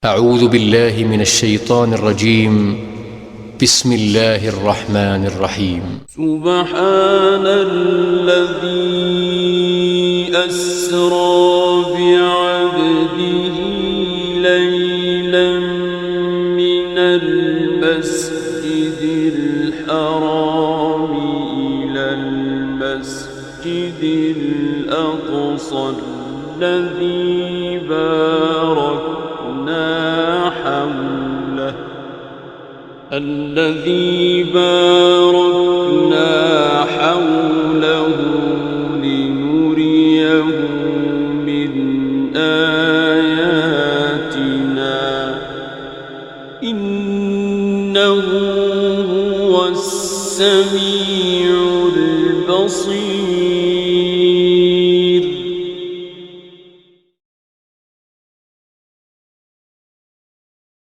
أعوذ بالله من الشيطان الرجيم. بسم الله الرحمن الرحيم. سبحان الذي أسرى بعبده ليلا من المسجد الحرام إلى المسجد الأقصى الذي باركنا حوله لنريه من آياتنا إنه هو السميع البصير.